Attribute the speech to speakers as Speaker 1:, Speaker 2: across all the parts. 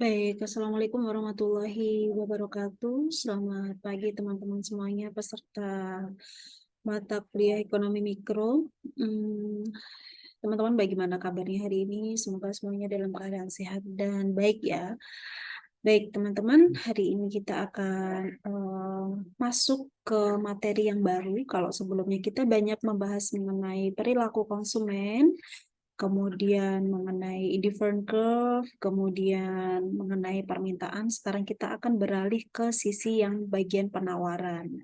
Speaker 1: Baik, Assalamualaikum warahmatullahi wabarakatuh. Selamat pagi teman-teman semuanya peserta mata kuliah Ekonomi Mikro. Teman-teman bagaimana kabarnya hari ini? Semoga semuanya dalam keadaan sehat dan baik ya. Baik teman-teman, hari ini kita akan masuk ke materi yang baru. Kalau sebelumnya kita banyak membahas mengenai perilaku konsumen, kemudian mengenai indifferent curve, kemudian mengenai permintaan. Sekarang kita akan beralih ke sisi yang bagian penawaran.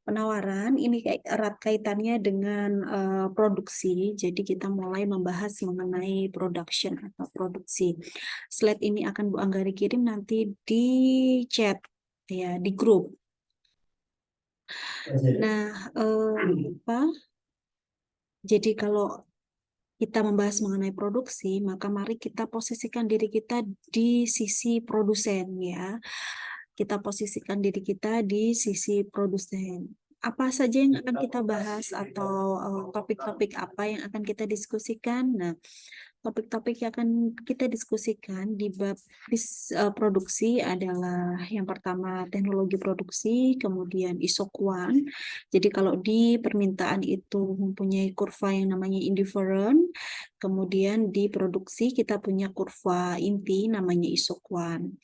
Speaker 1: Penawaran ini erat kaitannya dengan produksi, jadi kita mulai membahas mengenai production atau produksi. Slide ini akan Bu Anggari kirim nanti di chat, ya, di grup. Nah, jadi kalau kita membahas mengenai produksi, maka mari kita posisikan diri kita di sisi produsen ya. Kita posisikan diri kita di sisi produsen. Apa saja yang akan kita bahas atau topik-topik apa yang akan kita diskusikan? Nah, topik-topik yang akan kita diskusikan di bab produksi adalah yang pertama teknologi produksi, kemudian isokuan. Jadi kalau di permintaan itu mempunyai kurva yang namanya indifferent, kemudian di produksi kita punya kurva inti namanya isokuan.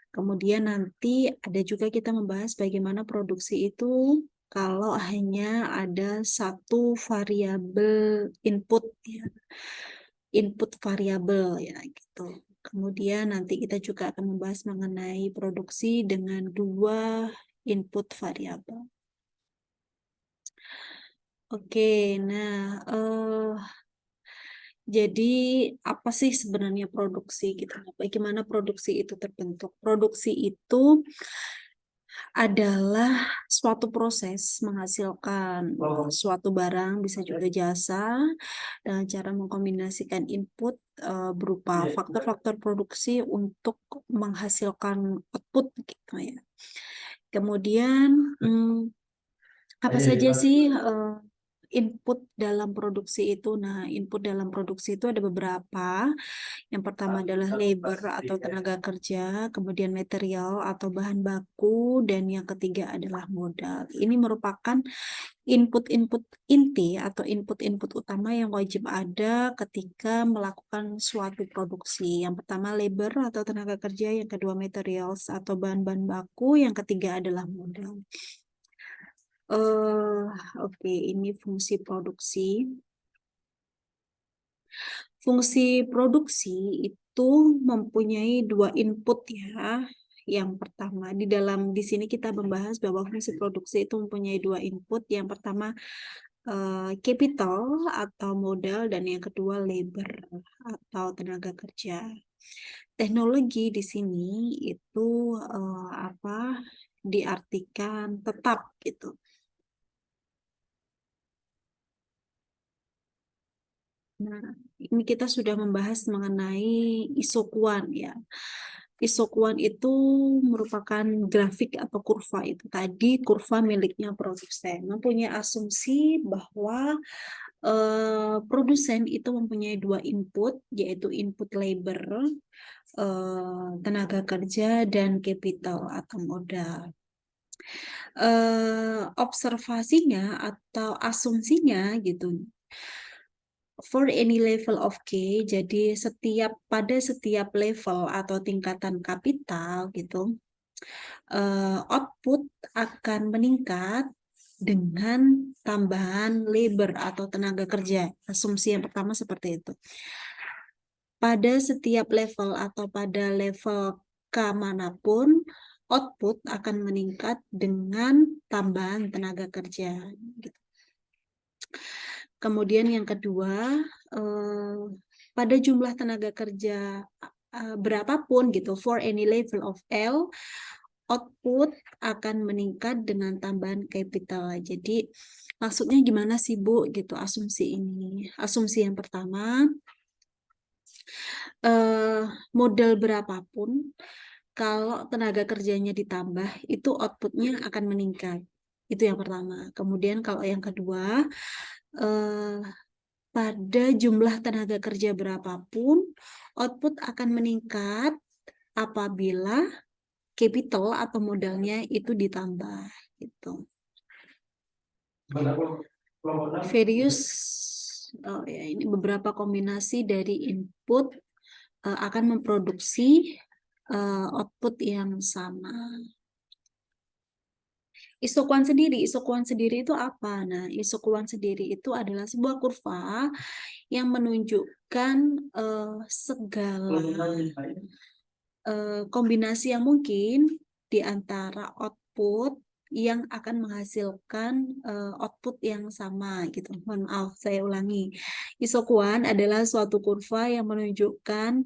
Speaker 1: Kemudian nanti ada juga kita membahas bagaimana produksi itu kalau hanya ada satu variabel input ya. Input variabel ya gitu. Kemudian nanti kita juga akan membahas mengenai produksi dengan dua input variabel. Oke, nah jadi apa sih sebenarnya produksi gitu? Bagaimana produksi itu terbentuk? Produksi itu adalah suatu proses menghasilkan suatu barang, bisa juga jasa, dengan cara mengkombinasikan input berupa faktor-faktor produksi untuk menghasilkan output gitu ya. Kemudian apa saja sih input dalam produksi itu? Nah, input dalam produksi itu ada beberapa. Yang pertama adalah labor atau tenaga kerja, kemudian material atau bahan baku, dan yang ketiga adalah modal. Ini merupakan input-input inti atau input-input utama yang wajib ada ketika melakukan suatu produksi. Yang pertama labor atau tenaga kerja, yang kedua materials atau bahan-bahan baku, yang ketiga adalah modal. Oke, ini fungsi produksi. Fungsi produksi itu mempunyai dua input ya. Yang pertama di sini kita membahas bahwa fungsi produksi itu mempunyai dua input. Yang pertama capital atau modal, dan yang kedua labor atau tenaga kerja. Teknologi di sini itu diartikan tetap gitu. Nah, ini kita sudah membahas mengenai isokuan ya. Isokuan itu merupakan grafik atau kurva, itu tadi kurva miliknya produsen. Mempunyai asumsi bahwa produsen itu mempunyai dua input, yaitu input labor, tenaga kerja, dan capital atau modal. Observasinya atau asumsinya gitu, for any level of K, jadi pada setiap level atau tingkatan kapital gitu, output akan meningkat dengan tambahan labor atau tenaga kerja. Asumsi yang pertama seperti itu. Pada setiap level atau pada level K manapun, output akan meningkat dengan tambahan tenaga kerja. Gitu. Kemudian yang kedua, pada jumlah tenaga kerja berapapun gitu, for any level of L, output akan meningkat dengan tambahan capital. Jadi maksudnya gimana sih Bu gitu asumsi ini? Asumsi yang pertama, modal berapapun, kalau tenaga kerjanya ditambah, itu outputnya akan meningkat. Itu yang pertama. Kemudian kalau yang kedua, pada jumlah tenaga kerja berapapun, output akan meningkat apabila capital atau modalnya itu ditambah gitu. Various ini beberapa kombinasi dari input akan memproduksi output yang sama. Isokuan sendiri itu apa? Nah, isokuan sendiri itu adalah sebuah kurva yang menunjukkan segala kombinasi yang mungkin di antara output yang akan menghasilkan output yang sama gitu. Mohon maaf, saya ulangi. Isokuan adalah suatu kurva yang menunjukkan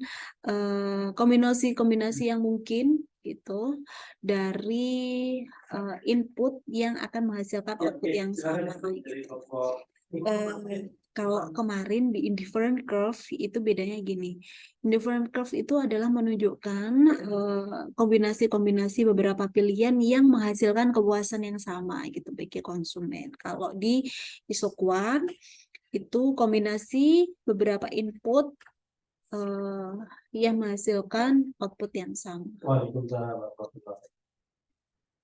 Speaker 1: kombinasi-kombinasi yang mungkin gitu dari input yang akan menghasilkan output yang sama gitu. Kalau kemarin di indifferent curve itu bedanya gini. Indifferent curve itu adalah menunjukkan kombinasi-kombinasi beberapa pilihan yang menghasilkan kepuasan yang sama gitu bagi konsumen. Kalau di isokuan itu kombinasi beberapa input yang menghasilkan output yang sama.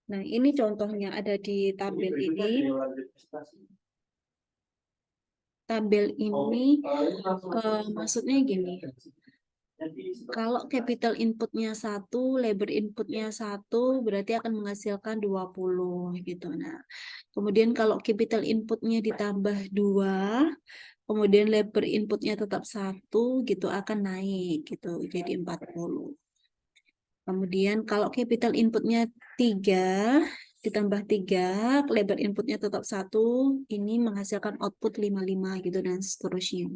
Speaker 1: Nah, ini contohnya ada di tabel ini. Tabel ini maksudnya gini. Kalau capital inputnya 1, labor inputnya 1, berarti akan menghasilkan 20 gitu. Nah, kemudian kalau capital inputnya ditambah 2, kemudian labor inputnya tetap 1 gitu akan naik gitu jadi 40. Kemudian kalau capital inputnya 3 ditambah 3, labor inputnya tetap 1, ini menghasilkan output 55 gitu dan seterusnya.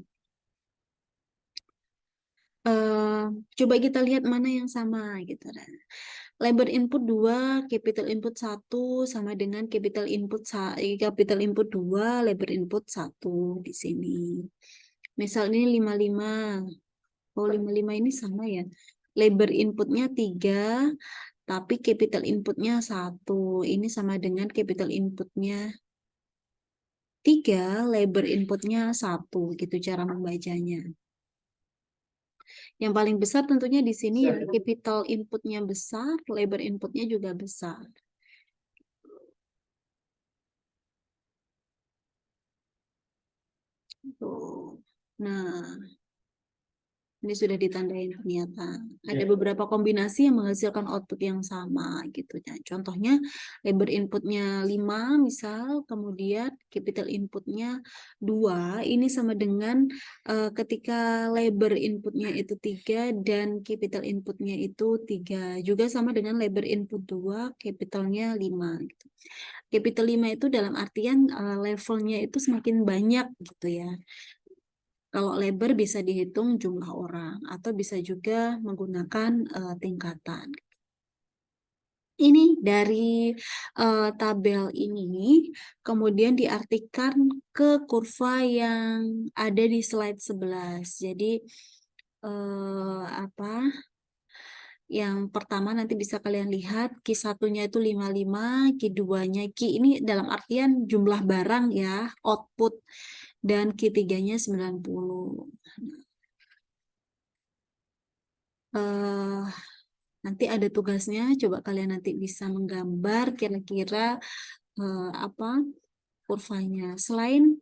Speaker 1: Coba kita lihat mana yang sama gitu kan. Labor input 2, capital input 1 sama dengan capital input 2, labor input 1 di sini. Misal ini 55. Oh, 55 ini sama ya. Labor inputnya 3, tapi capital inputnya 1. Ini sama dengan capital inputnya 3, labor inputnya 1. Gitu cara membacanya. Yang paling besar tentunya di sini ya, capital inputnya besar, labor inputnya juga besar. Tuh. Nah, ini sudah ditandain ternyata. Ada beberapa kombinasi yang menghasilkan output yang sama gitu. Nah, contohnya labor inputnya 5 misal, kemudian capital inputnya 2. Ini sama dengan ketika labor inputnya itu 3 dan capital inputnya itu 3. Juga sama dengan labor input 2, capitalnya 5 gitu. Capital 5 itu dalam artian levelnya itu semakin banyak gitu ya. Kalau labor bisa dihitung jumlah orang atau bisa juga menggunakan tingkatan. Ini dari tabel ini kemudian diartikan ke kurva yang ada di slide 11. Jadi yang pertama nanti bisa kalian lihat Q1-nya itu 55, Q2-nya ini dalam artian jumlah barang ya, output, dan Q3-nya 90. Nanti ada tugasnya, coba kalian nanti bisa menggambar kira-kira apa kurvanya. Selain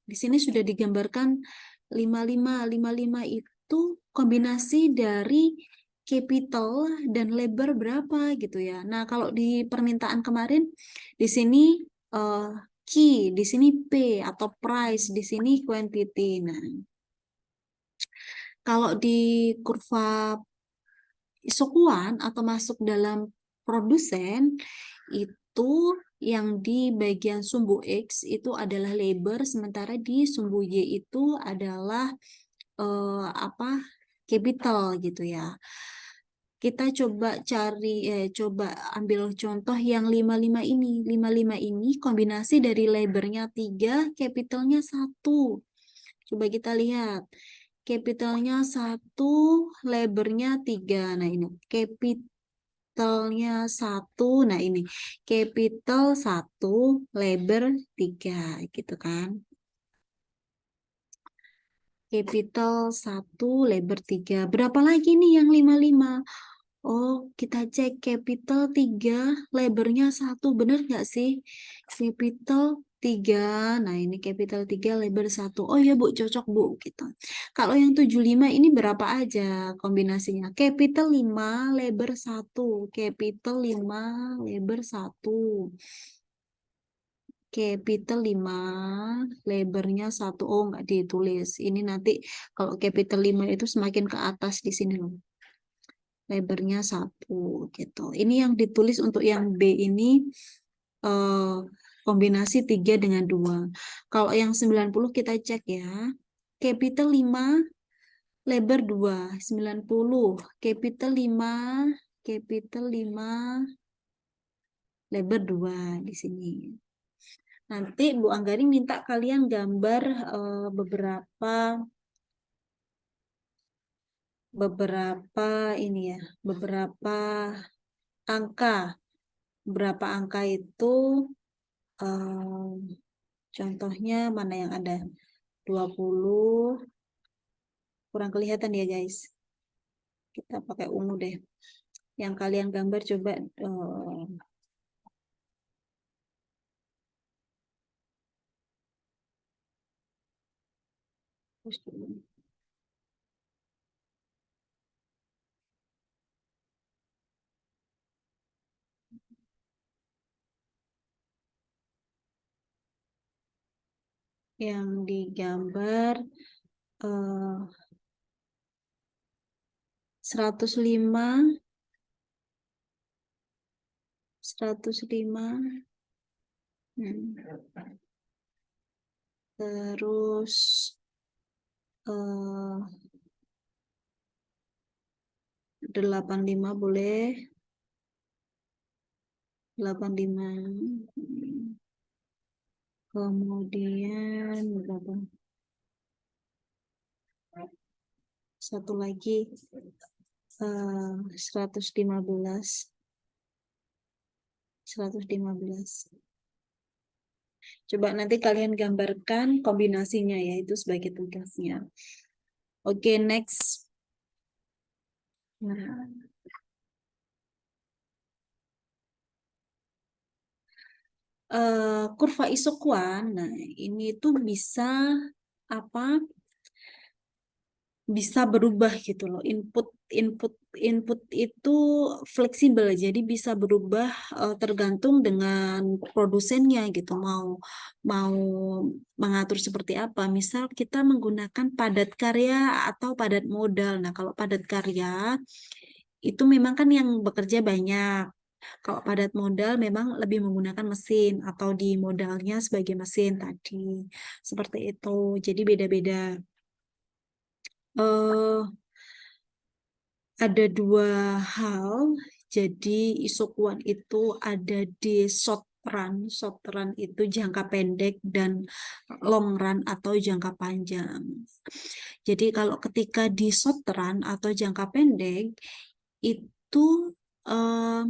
Speaker 1: di sini sudah digambarkan 55 itu kombinasi dari capital dan labor berapa gitu ya. Nah, kalau di permintaan kemarin di sini key, di sini P atau price, di sini quantity. Nah, kalau di kurva isokuan atau masuk dalam produsen itu yang di bagian sumbu X itu adalah labor, sementara di sumbu Y itu adalah capital gitu ya. Kita coba coba ambil contoh yang 55 ini. 55 ini kombinasi dari labornya 3, capitalnya 1. Coba kita lihat. Capitalnya 1, labornya 3. Nah, ini capitalnya 1. Nah, ini capital 1, labor 3 gitu kan. capital 1, lebar 3. Berapa lagi nih yang 55? Oh, kita cek capital 3, lebarnya 1. Bener nggak sih? Capital 3. Nah, ini capital 3, lebar 1. Oh ya, Bu, cocok, Bu. Gitu. Kalau yang 75 ini berapa aja kombinasinya? Capital 5, lebar 1. Capital 5, lebar 1. Capital 5, lebarnya 1. Oh, nggak ditulis. Ini nanti kalau capital 5 itu semakin ke atas di sini loh. Lebarnya 1 gitu. Ini yang ditulis untuk yang B ini kombinasi 3 dengan 2. Kalau yang 90 kita cek ya. Capital 5, lebar 2. 90. Capital 5, capital 5, lebar 2 di sini. Nanti Bu Anggari minta kalian gambar beberapa ini ya, beberapa angka. Berapa angka itu contohnya mana yang ada? 20, kurang kelihatan ya guys. Kita pakai ungu deh. Yang kalian gambar coba yang digambar 105, 105, terus 85 boleh, 85. Kemudian berapa? Satu lagi 115. 115. Coba nanti kalian gambarkan kombinasinya ya, itu sebagai tugasnya. Oke, next. Nah, kurva isokuan, nah ini tuh bisa apa? Bisa berubah gitu loh. Input itu fleksibel, jadi bisa berubah tergantung dengan produsennya gitu. Mau mengatur seperti apa. Misal kita menggunakan padat karya atau padat modal. Nah, kalau padat karya itu memang kan yang bekerja banyak. Kalau padat modal memang lebih menggunakan mesin atau di modalnya sebagai mesin tadi. Seperti itu. Jadi beda-beda. Ada dua hal. Jadi isokuan itu ada di short run. Short run itu jangka pendek dan long run atau jangka panjang. Jadi kalau ketika di short run atau jangka pendek itu eh,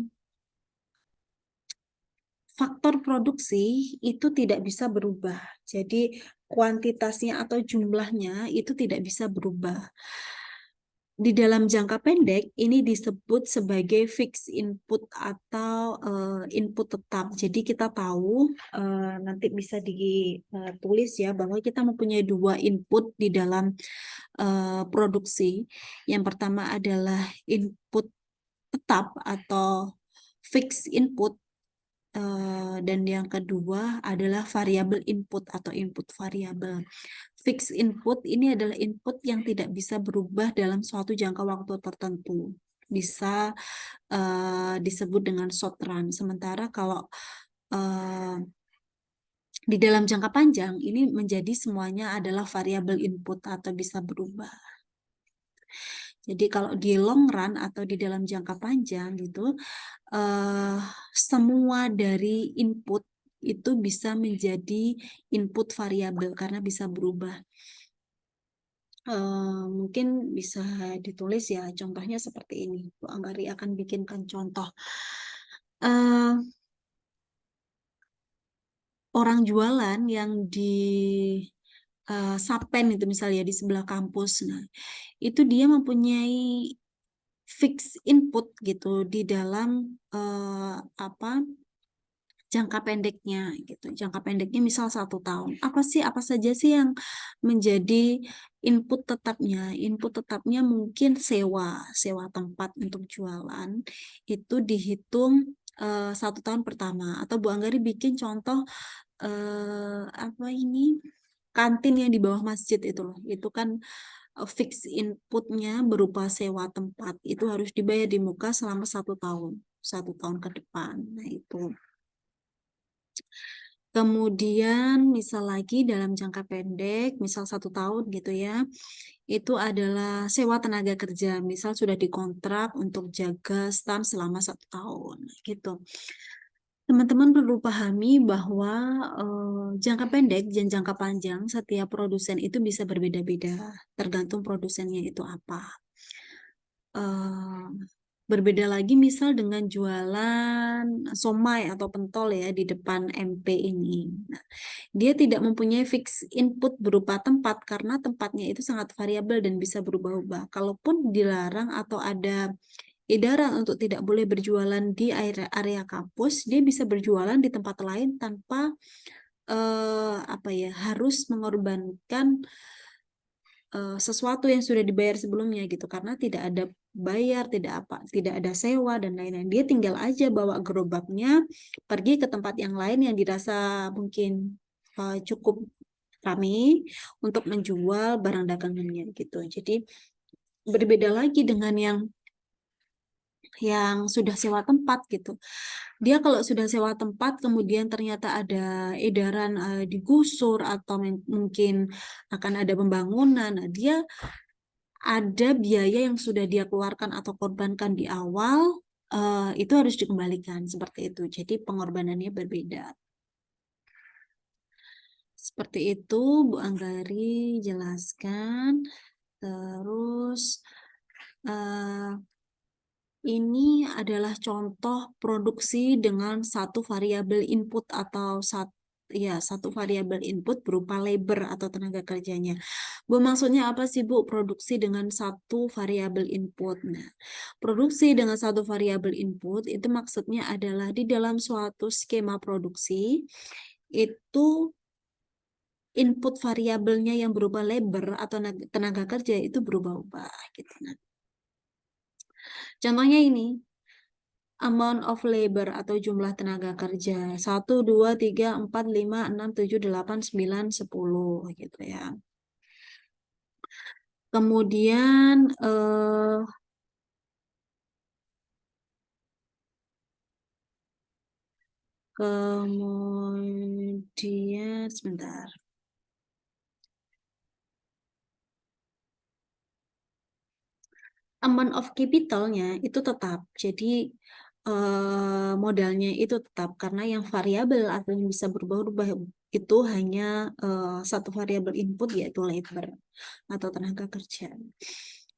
Speaker 1: faktor produksi itu tidak bisa berubah. Jadi kuantitasnya atau jumlahnya itu tidak bisa berubah. Di dalam jangka pendek ini disebut sebagai fixed input atau input tetap. Jadi kita tahu nanti bisa ditulis ya bahwa kita mempunyai dua input di dalam produksi. Yang pertama adalah input tetap atau fixed input, dan yang kedua adalah variabel input atau input variabel. Fixed input ini adalah input yang tidak bisa berubah dalam suatu jangka waktu tertentu. Bisa disebut dengan short run. Sementara kalau di dalam jangka panjang ini menjadi semuanya adalah variabel input atau bisa berubah. Jadi kalau di long run atau di dalam jangka panjang gitu, semua dari input itu bisa menjadi input variabel karena bisa berubah. Mungkin bisa ditulis ya, contohnya seperti ini. Bu Anggari akan bikinkan contoh. Orang jualan yang di Sapen itu misalnya di sebelah kampus. Nah, itu dia mempunyai fix input gitu di dalam apa jangka pendeknya gitu. Jangka pendeknya misal 1 tahun. Apa saja sih yang menjadi input tetapnya? Input tetapnya mungkin sewa tempat untuk jualan itu dihitung 1 tahun pertama. Atau Bu Anggari bikin contoh apa ini kantin yang di bawah masjid itu loh. Itu kan fix inputnya berupa sewa tempat. Itu harus dibayar di muka selama 1 tahun. 1 tahun ke depan. Nah itu. Kemudian misal lagi dalam jangka pendek, misal 1 tahun gitu ya, itu adalah sewa tenaga kerja. Misal sudah dikontrak untuk jaga stand selama 1 tahun gitu. Teman-teman perlu pahami bahwa jangka pendek dan jangka panjang setiap produsen itu bisa berbeda-beda, tergantung produsennya itu apa. Eh, Berbeda lagi misal dengan jualan somai atau pentol ya di depan MP ini. Nah, dia tidak mempunyai fix input berupa tempat karena tempatnya itu sangat variabel dan bisa berubah-ubah. Kalaupun dilarang atau ada edaran untuk tidak boleh berjualan di area kampus, dia bisa berjualan di tempat lain tanpa apa ya harus mengorbankan sesuatu yang sudah dibayar sebelumnya gitu karena tidak ada bayar, tidak ada sewa dan lain-lain. Dia tinggal aja bawa gerobaknya pergi ke tempat yang lain yang dirasa mungkin cukup ramai untuk menjual barang dagangannya gitu. Jadi berbeda lagi dengan yang sudah sewa tempat gitu. Dia kalau sudah sewa tempat kemudian ternyata ada edaran digusur atau mungkin akan ada pembangunan, nah dia ada biaya yang sudah dia keluarkan atau korbankan di awal, itu harus dikembalikan seperti itu. Jadi pengorbanannya berbeda. Seperti itu, Bu Anggari jelaskan. Terus ini adalah contoh produksi dengan satu variabel input atau satu variabel input berupa labor atau tenaga kerjanya. Bu, maksudnya apa sih Bu produksi dengan satu variabel input? Nah, produksi dengan satu variabel input itu maksudnya adalah di dalam suatu skema produksi itu input variabelnya yang berupa labor atau tenaga kerja itu berubah-ubah gitu. Nah, contohnya ini amount of labor atau jumlah tenaga kerja 1, 2, 3, 4, 5, 6, 7, 8, 9, 10 gitu ya. Kemudian sebentar. Amount of capitalnya itu tetap. Jadi modalnya itu tetap karena yang variabel atau yang bisa berubah-ubah itu hanya satu variabel input yaitu labor atau tenaga kerja.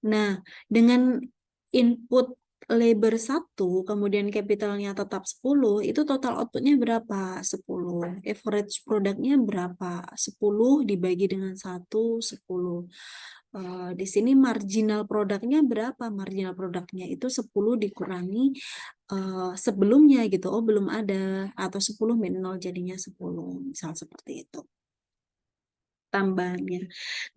Speaker 1: Nah, dengan input labor 1, kemudian capitalnya tetap 10, itu total outputnya berapa? 10. Average produknya berapa? 10 dibagi dengan 1, 10. Di sini marginal produknya berapa? Marginal produknya itu 10 dikurangi sebelumnya gitu. Oh, belum ada. Atau 10 min 0 jadinya 10. Misal seperti itu tambahannya.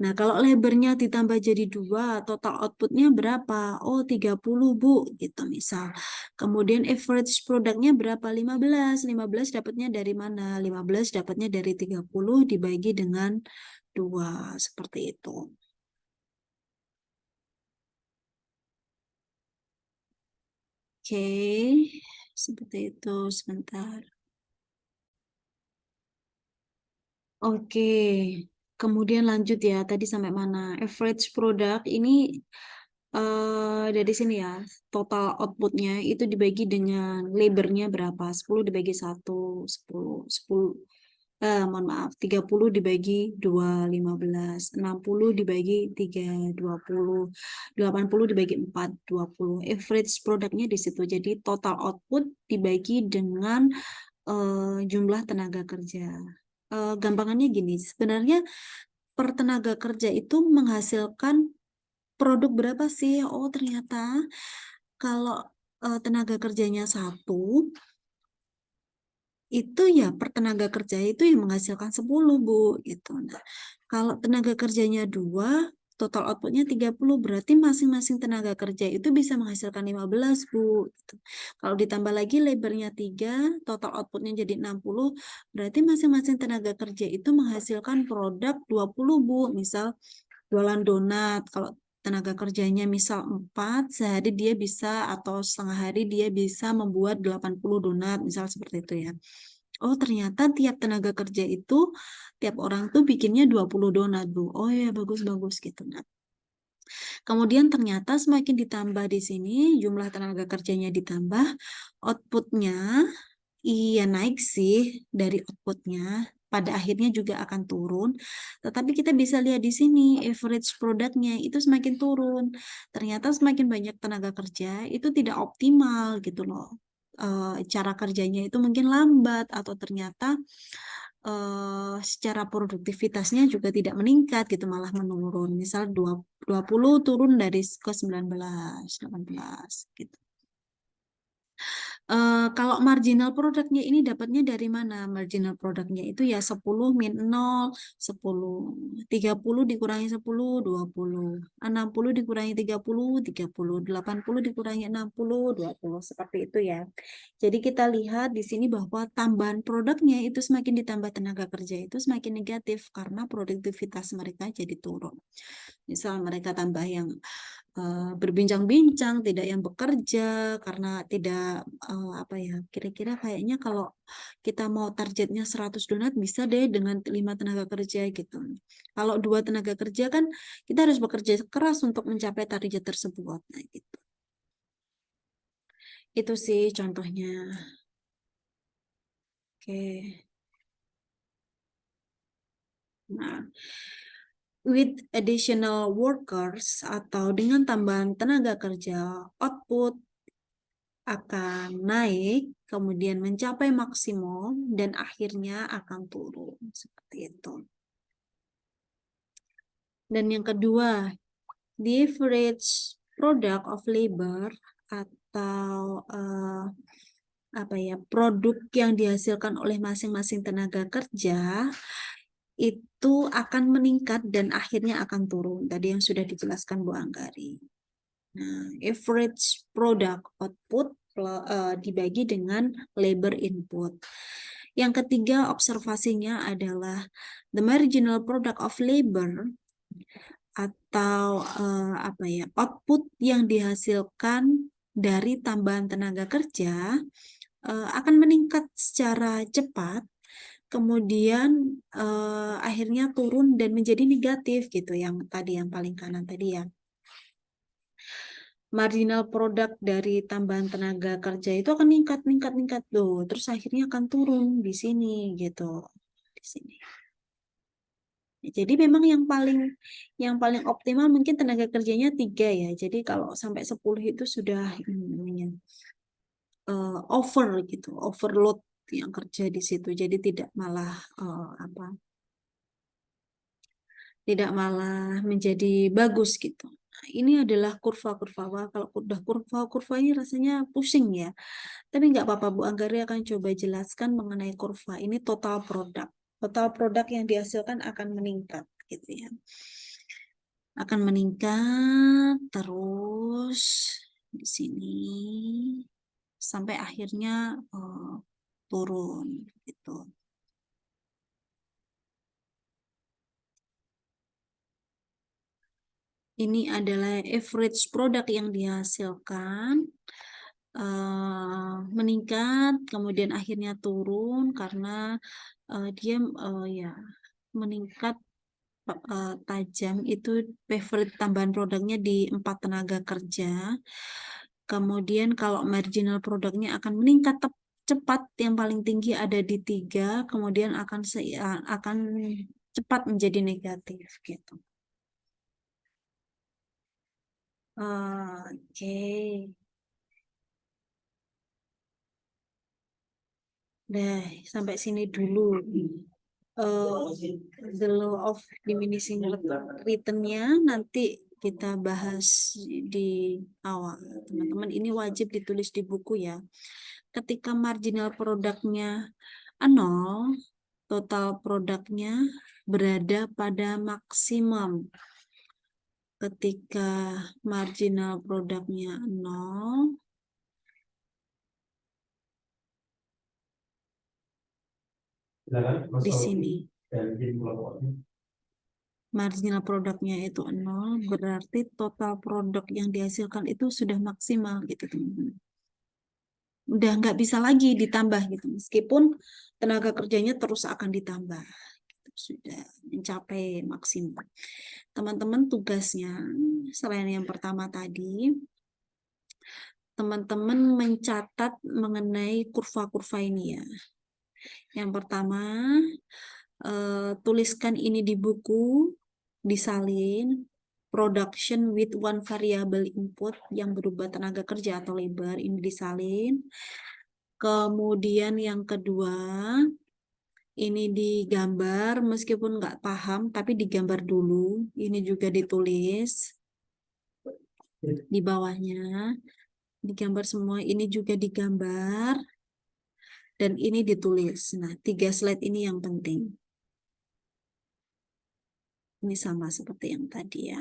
Speaker 1: Nah, kalau lebarnya ditambah jadi 2, total outputnya berapa? Oh, 30, Bu, gitu misal. Kemudian average produknya berapa? 15. 15 dapatnya dari mana? 15 dapatnya dari 30 dibagi dengan 2, seperti itu. Oke, seperti itu. Sebentar. Oke, kemudian lanjut ya. Tadi sampai mana? Average product ini dari sini ya. Total outputnya itu dibagi dengan labornya berapa? 10 dibagi 1, 10, 10. Mohon maaf, 30 dibagi 2, 15. 60 dibagi 3, 20. 80 dibagi 4, 20. Average produknya di situ. Jadi total output dibagi dengan jumlah tenaga kerja. Gampangannya gini, sebenarnya per tenaga kerja itu menghasilkan produk berapa sih? Oh, ternyata kalau tenaga kerjanya satu, itu ya per tenaga kerja itu yang menghasilkan 10, Bu. Gitu. Nah, kalau tenaga kerjanya dua, total outputnya 30, berarti masing-masing tenaga kerja itu bisa menghasilkan 15, Bu. Gitu. Kalau ditambah lagi labornya 3, total outputnya jadi 60, berarti masing-masing tenaga kerja itu menghasilkan produk 20, Bu. Misal jualan donat, kalau tenaga kerjanya misal 4, sehari dia bisa atau setengah hari dia bisa membuat 80 donat, misal seperti itu ya. Oh, ternyata tiap tenaga kerja itu, tiap orang tuh bikinnya 20 donat, Bu. Oh ya, bagus-bagus gitu. Nah, kemudian ternyata semakin ditambah di sini, jumlah tenaga kerjanya ditambah, outputnya iya naik sih dari outputnya. Pada akhirnya juga akan turun. Tetapi kita bisa lihat di sini, average produknya itu semakin turun. Ternyata semakin banyak tenaga kerja, itu tidak optimal gitu loh. Cara kerjanya itu mungkin lambat atau ternyata secara produktivitasnya juga tidak meningkat gitu, malah menurun. Misal 20 turun dari ke 19, 18 gitu. Kalau marginal produknya ini dapatnya dari mana? Marginal produknya itu ya 10 min 0, 10. 30 dikurangi 10, 20. 60 dikurangi 30, 30. 80 dikurangi 60, 20. Seperti itu ya. Jadi kita lihat di sini bahwa tambahan produknya itu semakin ditambah tenaga kerja itu semakin negatif karena produktivitas mereka jadi turun. Misal mereka tambah yang berbincang-bincang, tidak yang bekerja karena tidak apa ya, kira-kira kayaknya kalau kita mau targetnya 100 donat bisa deh dengan 5 tenaga kerja gitu. Kalau 2 tenaga kerja kan kita harus bekerja keras untuk mencapai target tersebut. Nah, gitu. Itu sih contohnya. Oke. Nah, with additional workers atau dengan tambahan tenaga kerja, output akan naik, kemudian mencapai maksimum, dan akhirnya akan turun. Seperti itu. Dan yang kedua, the average product of labor atau apa ya, produk yang dihasilkan oleh masing-masing tenaga kerja itu akan meningkat dan akhirnya akan turun. Tadi yang sudah dijelaskan Bu Anggari. Nah, average product output dibagi dengan labor input. Yang ketiga observasinya adalah the marginal product of labor atau apa ya, output yang dihasilkan dari tambahan tenaga kerja akan meningkat secara cepat, kemudian akhirnya turun dan menjadi negatif gitu, yang tadi yang paling kanan tadi ya. Marginal produk dari tambahan tenaga kerja itu akan meningkat tuh, terus akhirnya akan turun di sini gitu, di sini. Jadi memang yang paling optimal mungkin tenaga kerjanya 3 ya. Jadi kalau sampai 10 itu sudah over gitu, overload yang kerja di situ. Jadi tidak malah apa? Tidak malah menjadi bagus gitu. Nah, ini adalah kurva-kurva. Wah, kalau udah kurva-kurva ini rasanya pusing ya. Tapi nggak apa-apa, Bu Anggari akan coba jelaskan mengenai kurva. Ini total produk. Total produk yang dihasilkan akan meningkat gitu ya. Akan meningkat terus di sini sampai akhirnya turun gitu. Ini adalah average produk yang dihasilkan meningkat, kemudian akhirnya turun karena dia ya meningkat tajam itu favorite tambahan produknya di 4 tenaga kerja. Kemudian kalau marginal produknya akan meningkat cepat, yang paling tinggi ada di 3, kemudian akan cepat menjadi negatif gitu. Oke. Nah, sampai sini dulu. The law of diminishing return-nya nanti kita bahas di awal. Teman-teman, ini wajib ditulis di buku ya. Ketika marginal produknya 0, total produknya berada pada maksimum. Ketika marginal produknya 0, di sini marginal produknya itu 0, berarti total produk yang dihasilkan itu sudah maksimal gitu teman-teman. Udah nggak bisa lagi ditambah gitu, meskipun tenaga kerjanya terus akan ditambah, gitu. Sudah mencapai maksimal. Teman-teman tugasnya selain yang pertama tadi, teman-teman mencatat mengenai kurva-kurva ini ya. Yang pertama, tuliskan ini di buku, disalin, production with one variable input yang berubah tenaga kerja atau labor, ini disalin. Kemudian yang kedua, ini digambar, meskipun nggak paham, tapi digambar dulu. Ini juga ditulis di bawahnya. Digambar semua, ini juga digambar. Dan ini ditulis. Nah, 3 slide ini yang penting. Ini sama seperti yang tadi ya.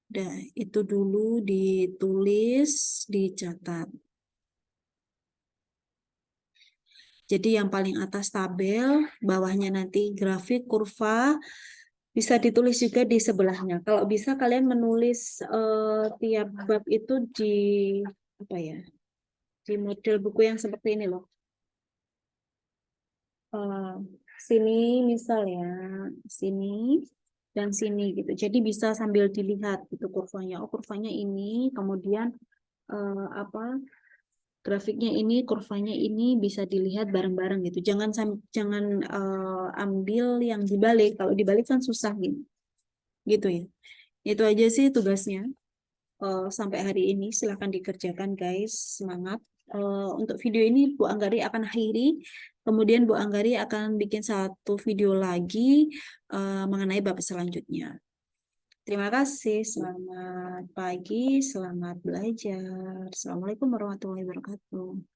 Speaker 1: Udah, itu dulu ditulis, dicatat. Jadi yang paling atas tabel, bawahnya nanti grafik, kurva, bisa ditulis juga di sebelahnya. Kalau bisa kalian menulis tiap bab itu di apa ya? Di model buku yang seperti ini loh. Sini misal ya, sini dan sini gitu. Jadi bisa sambil dilihat gitu kurvanya. Oh, kurvanya ini, kemudian apa grafiknya ini, kurvanya ini bisa dilihat bareng-bareng gitu. Jangan ambil yang dibalik. Kalau dibalik kan susah gitu. Gitu ya. Itu aja sih tugasnya. Sampai hari ini silahkan dikerjakan guys. Semangat. Untuk video ini Bu Anggari akan akhiri. Kemudian Bu Anggari akan bikin satu video lagi mengenai bab selanjutnya. Terima kasih. Selamat pagi, selamat belajar. Assalamualaikum warahmatullahi wabarakatuh.